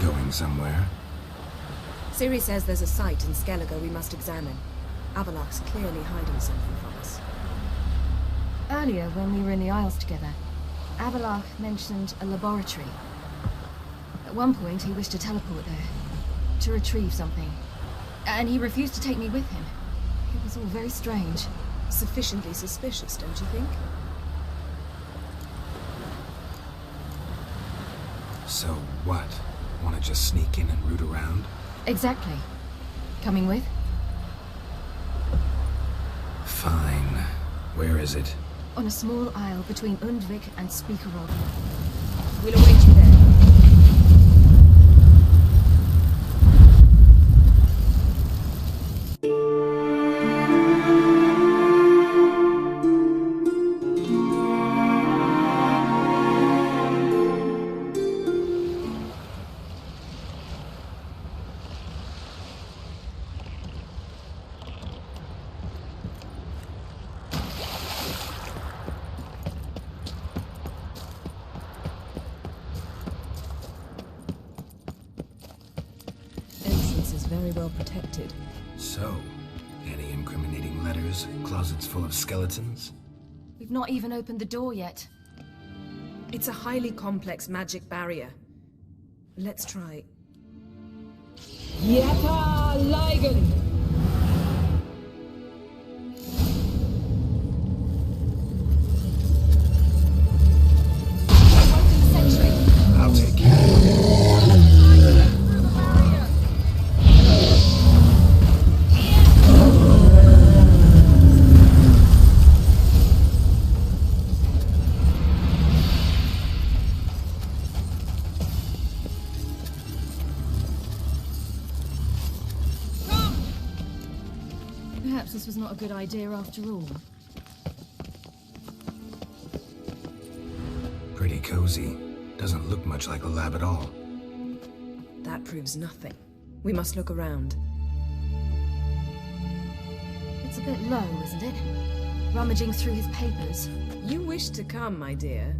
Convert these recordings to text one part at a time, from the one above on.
Going somewhere? Ciri says there's a site in Skellige we must examine. Avallac'h's clearly hiding something from us. Earlier, when we were in the Isles together, Avallac'h mentioned a laboratory. At one point, he wished to teleport there, to retrieve something. And he refused to take me with him. It was all very strange. Sufficiently suspicious, don't you think? So what? Want to just sneak in and root around? Exactly. Coming with? Fine. Where is it? On a small isle between Undvik and Speakerod. We'll await you there. Very well protected. So, any incriminating letters, closets full of skeletons? We've not even opened the door yet. It's a highly complex magic barrier. Let's try. Yata Ligen! I'll take care. Perhaps this was not a good idea after all. Pretty cozy. Doesn't look much like a lab at all. That proves nothing. We must look around. It's a bit low, isn't it? Rummaging through his papers. You wish to come, my dear.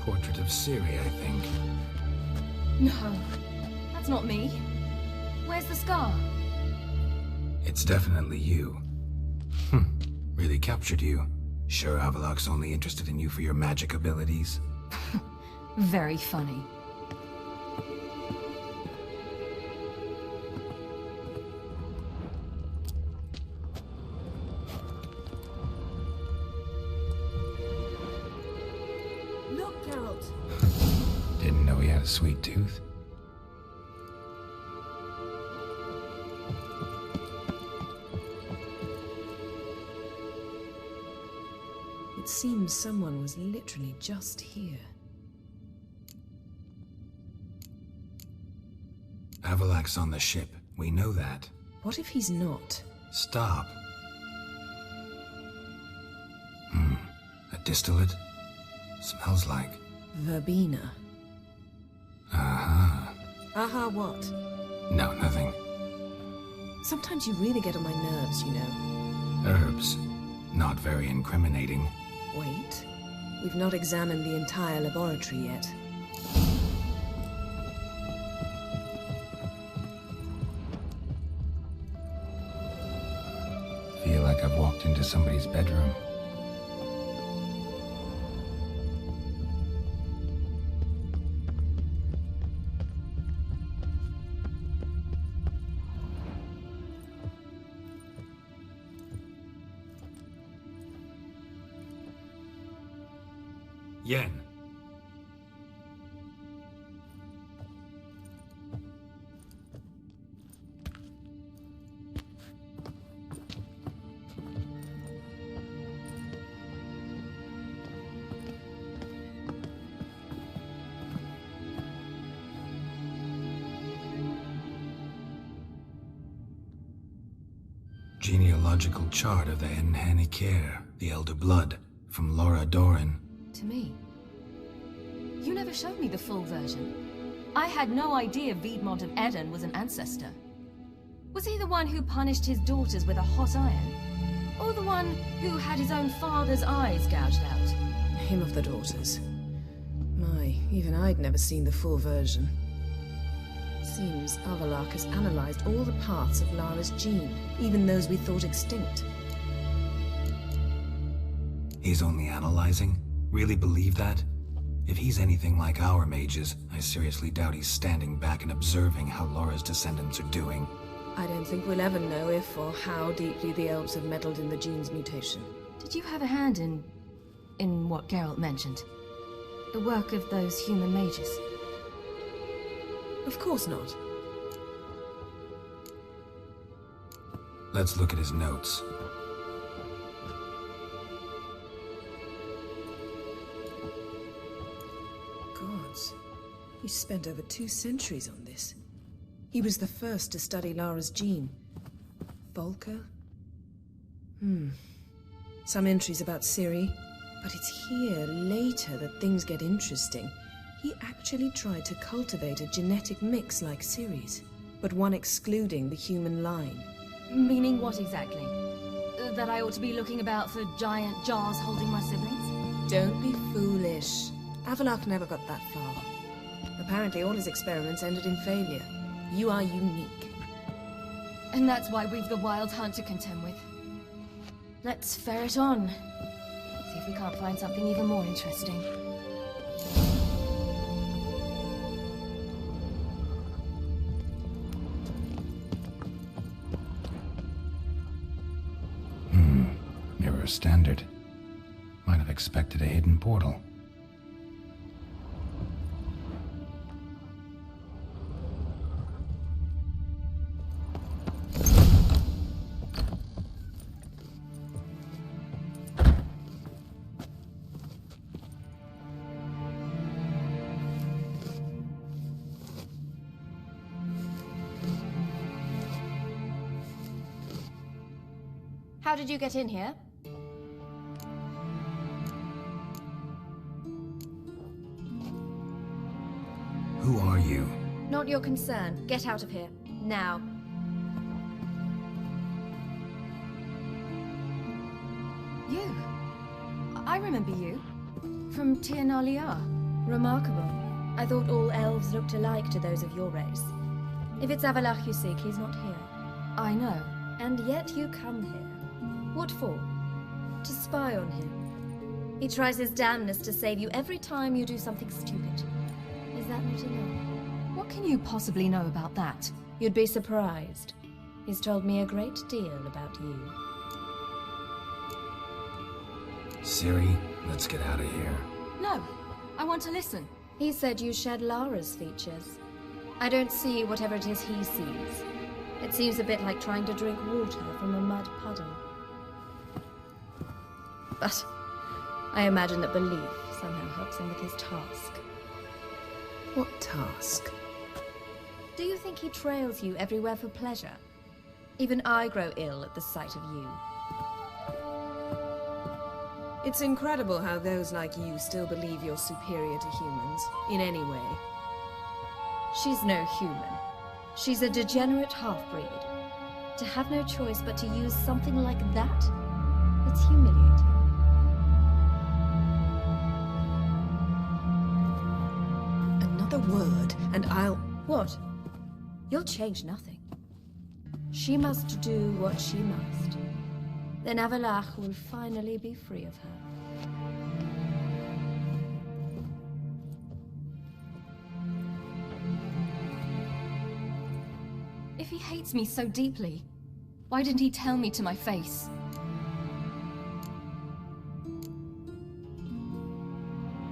Portrait of Ciri, I think. No, that's not me. Where's the scar? It's definitely you. Really captured you. Sure Avallac'h's only interested in you for your magic abilities? Very funny. Look, Geralt. Didn't know he had a sweet tooth. It seems someone was literally just here. Avallac'h's on the ship. We know that. What if he's not? Stop. A distillate? Smells like... Verbena. Aha. Aha, what? No, nothing. Sometimes you really get on my nerves, you know. Herbs. Not very incriminating. Wait. We've not examined the entire laboratory yet. Feel like I've walked into somebody's bedroom. Yen. Genealogical chart of the Enhanikir, the Elder Blood, from Laura Doran. To me. You never showed me the full version. I had no idea Viedmont of Eden was an ancestor. Was he the one who punished his daughters with a hot iron? Or the one who had his own father's eyes gouged out? Him of the daughters. My, Even I'd never seen the full version. Seems Avallac'h has analyzed all the parts of Lara's gene, even those we thought extinct. He's only analyzing? Really believe that? If he's anything like our mages, I seriously doubt he's standing back and observing how Lara's descendants are doing. I don't think we'll ever know if or how deeply the elves have meddled in the gene's mutation. Did you have a hand in what Geralt mentioned? The work of those human mages? Of course not. Let's look at his notes. Gods. He spent over 2 centuries on this. He was the first to study Lara's gene. Volker? Some entries about Ciri, but it's here, later, that things get interesting. He actually tried to cultivate a genetic mix like Ciri's, but one excluding the human line. Meaning what exactly? That I ought to be looking about for giant jars holding my siblings? Don't be foolish. Avallac'h never got that far. Apparently all his experiments ended in failure. You are unique. And that's why we've the Wild Hunt to contend with. Let's ferret on. See if we can't find something even more interesting. Mirror standard. Might have expected a hidden portal. How did you get in here? Who are you? Not your concern. Get out of here. Now. You? I remember you. From Tir na Liar. Remarkable. I thought all elves looked alike to those of your race. If it's Avallac'h you seek, he's not here. I know. And yet you come here. What for? To spy on him. He tries his damnedest to save you every time you do something stupid. Is that not enough? What can you possibly know about that? You'd be surprised. He's told me a great deal about you. Ciri, let's get out of here. No. I want to listen. He said you shared Lara's features. I don't see whatever it is he sees. It seems a bit like trying to drink water from a mud puddle. But I imagine that belief somehow helps him with his task. What task? Do you think he trails you everywhere for pleasure? Even I grow ill at the sight of you. It's incredible how those like you still believe you're superior to humans, in any way. She's no human. She's a degenerate half-breed. To have no choice but to use something like that, it's humiliating. Another word, and I'll... What? You'll change nothing. She must do what she must. Then Avallac'h will finally be free of her. If he hates me so deeply, why didn't he tell me to my face?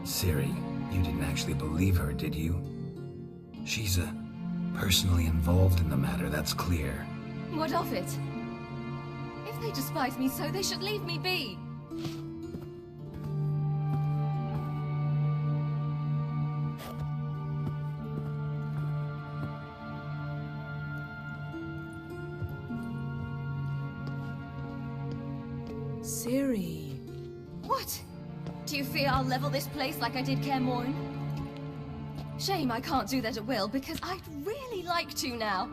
Ciri, you didn't actually believe her, did you? She's personally involved in the matter, that's clear. What of it? If they despise me so, they should leave me be. Ciri... What? Do you fear I'll level this place like I did Kaer Morhen? Shame I can't do that at will, because I'd really like to now.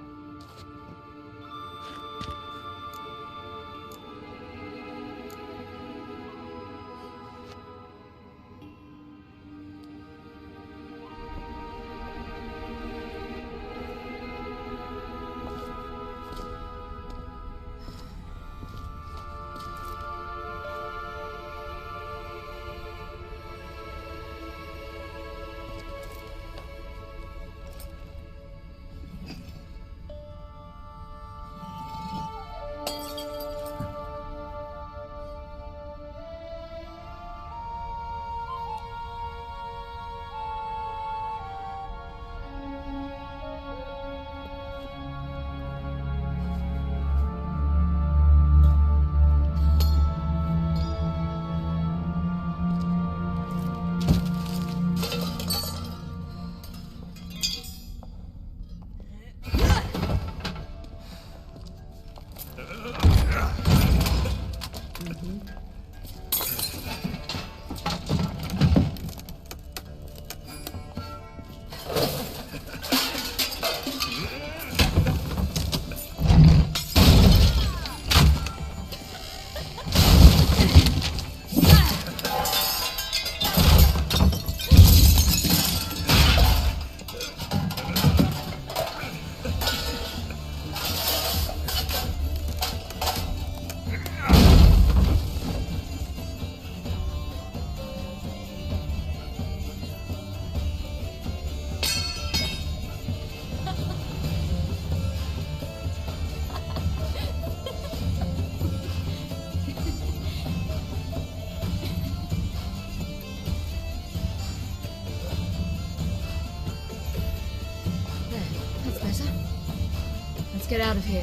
get out of here.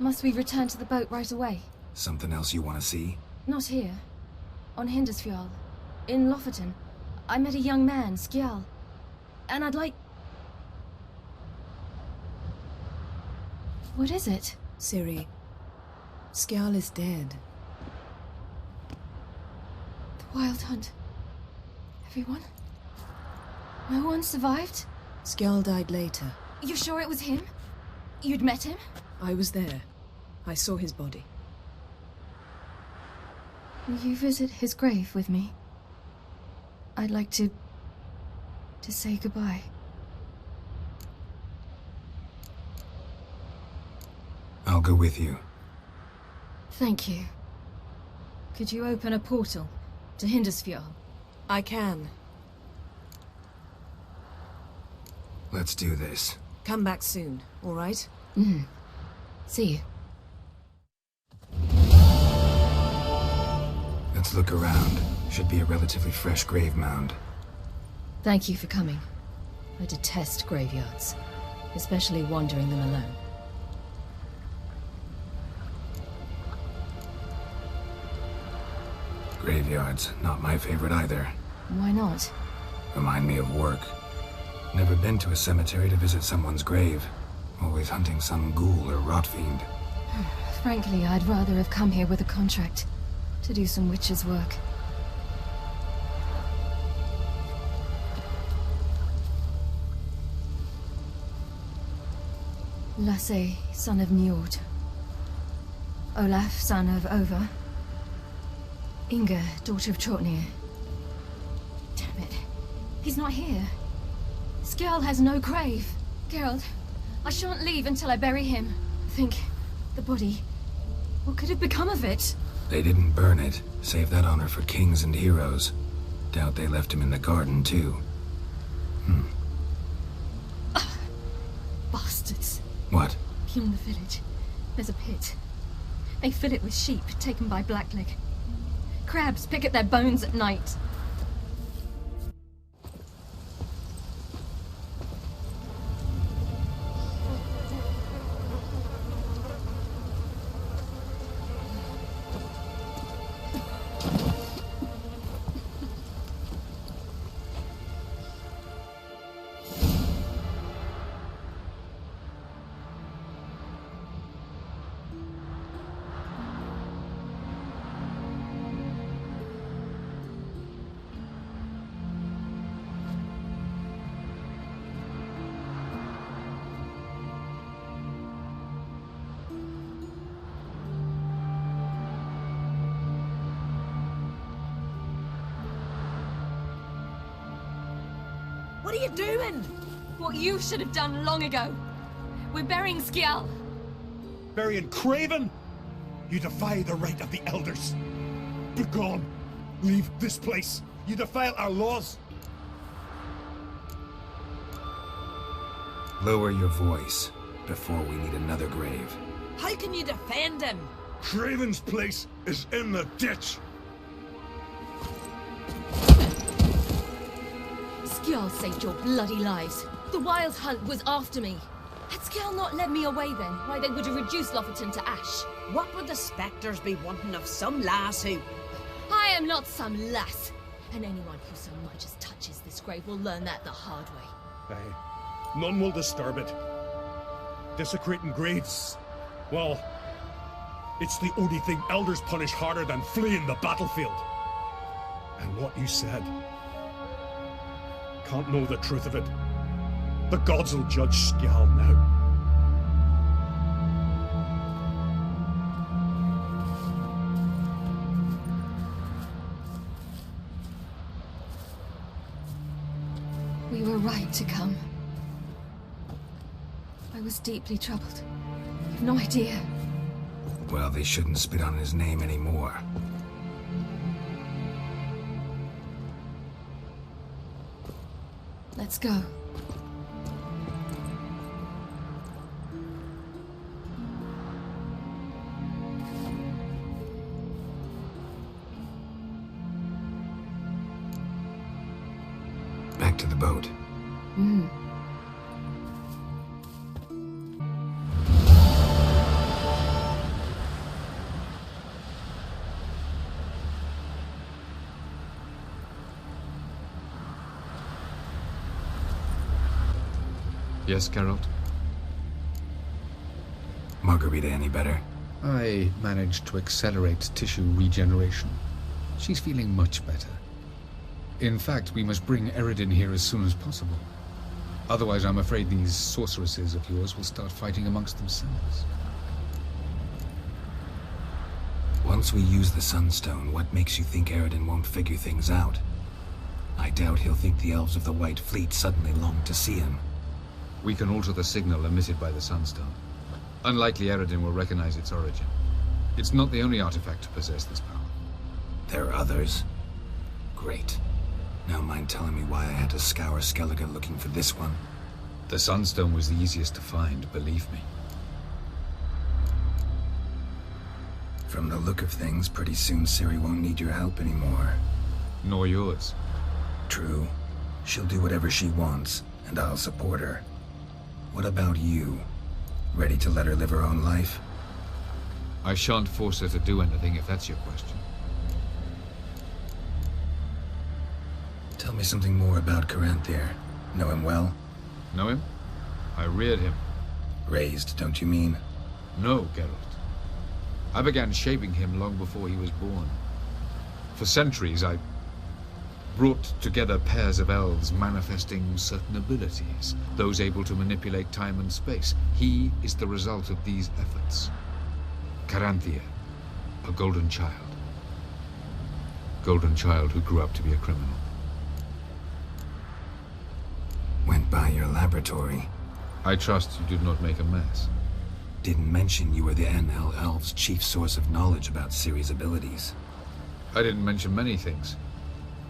Must we return to the boat right away? Something else you want to see? Not here. On Hindersfjall. In Lofoten. I met a young man, Skjal. And I'd like... What is it? Ciri, Skjal is dead. The Wild Hunt. Everyone? No one survived? Skjal died later. You sure it was him? You'd met him? I was there. I saw his body. Will you visit his grave with me? I'd like to say goodbye. I'll go with you. Thank you. Could you open a portal to Hindersfjall? I can. Let's do this. Come back soon, all right? See you. Let's look around. Should be a relatively fresh grave mound. Thank you for coming. I detest graveyards, especially wandering them alone. Graveyards, not my favorite either. Why not? Remind me of work. Never been to a cemetery to visit someone's grave. Always hunting some ghoul or rot fiend. Frankly, I'd rather have come here with a contract to do some witch's work. Lasse, son of Njord. Olaf, son of Over. Inga, daughter of Trotnir. Damn it. He's not here. Skjal has no grave. Geralt, I shan't leave until I bury him. Think, the body. What could have become of it? They didn't burn it. Save that honor for kings and heroes. Doubt they left him in the garden, too. Bastards. What? Beyond the village, there's a pit. They fill it with sheep taken by Blackleg. Crabs pick at their bones at night. What are you doing? What you should have done long ago. We're burying Skjal. Burying Craven? You defy the right of the elders. Begone. Leave this place. You defile our laws. Lower your voice before we need another grave. How can you defend him? Craven's place is in the ditch. Skjal saved your bloody lives. The Wild Hunt was after me. Had Skjal not led me away then, why they would have reduced Lofoten to ash. What would the spectres be wanting of some lass who... I am not some lass. And anyone who so much as touches this grave will learn that the hard way. Aye. None will disturb it. Desecrating graves. Well, it's the only thing elders punish harder than fleeing the battlefield. And what you said. Can't know the truth of it. The gods will judge Skjal now. were right to come. I was deeply troubled. You've no idea. Well, they shouldn't spit on his name anymore. Let's go. Back to the boat. Yes, Geralt? Margarita any better? I managed to accelerate tissue regeneration. She's feeling much better. In fact, we must bring Eredin here as soon as possible. Otherwise, I'm afraid these sorceresses of yours will start fighting amongst themselves. Once we use the Sunstone, what makes you think Eredin won't figure things out? I doubt he'll think the elves of the White Fleet suddenly long to see him. We can alter the signal emitted by the Sunstone. Unlikely Eredin will recognize its origin. It's not the only artifact to possess this power. There are others? Great. Now mind telling me why I had to scour Skellige looking for this one? The Sunstone was the easiest to find, believe me. From the look of things, pretty soon Ciri won't need your help anymore. Nor yours. True. She'll do whatever she wants, and I'll support her. What about you? Ready to let her live her own life? I shan't force her to do anything if that's your question. Tell me something more about Caranthir. Know him well? Know him? I reared him. Raised, don't you mean? No, Geralt. I began shaping him long before he was born. For centuries, I brought together pairs of elves manifesting certain abilities, those able to manipulate time and space. He is the result of these efforts. Caranthir, a golden child. Golden child who grew up to be a criminal. Went by your laboratory. I trust you did not make a mess. Didn't mention you were the NL Elves' chief source of knowledge about Ciri's abilities. I didn't mention many things.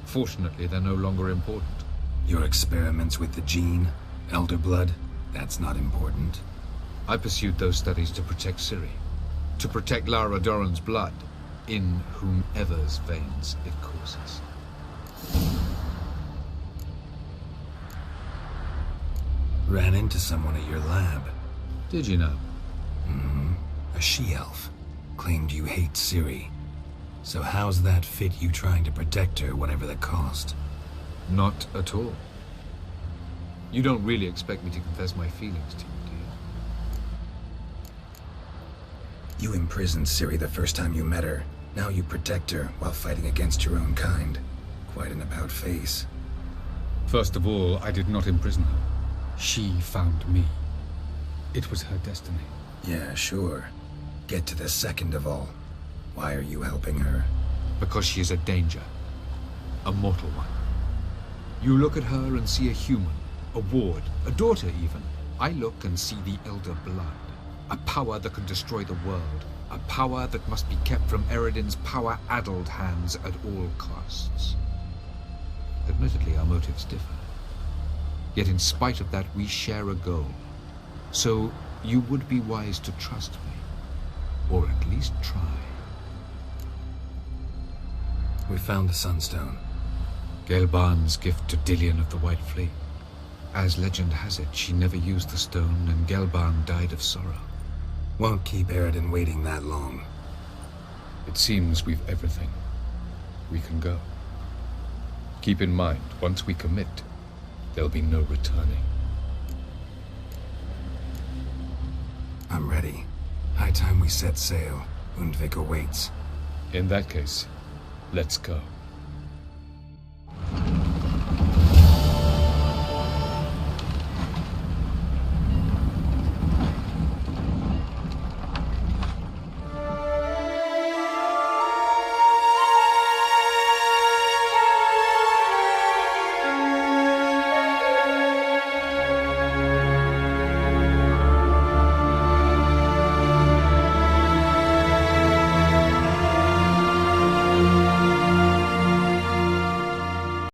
Fortunately, they're no longer important. Your experiments with the gene, Elder Blood, that's not important. I pursued those studies to protect Ciri. To protect Lara Doran's blood, in whomever's veins it courses. Ran into someone at your lab. Did you know? A she-elf. Claimed you hate Ciri. So how's that fit you trying to protect her, whatever the cost? Not at all. You don't really expect me to confess my feelings to you, do you? You imprisoned Ciri the first time you met her. Now you protect her while fighting against your own kind. Quite an about-face. First of all, I did not imprison her. She found me. It was her destiny. Yeah, sure. Get to the second of all. Why are you helping her? Because she is a danger. A mortal one. You look at her and see a human, a ward, a daughter even. I look and see the Elder Blood. A power that can destroy the world. A power that must be kept from Eredin's power-addled hands at all costs. Admittedly, our motives differ. Yet in spite of that, we share a goal. So, you would be wise to trust me. Or at least try. We found the Sunstone. Gelban's gift to Dillion of the White Fleet. As legend has it, she never used the stone, and Gelban died of sorrow. Won't keep Eredin waiting that long. It seems we've everything. We can go. Keep in mind, once we commit, there'll be no returning. I'm ready. High time we set sail. Undvik awaits. In that case, let's go.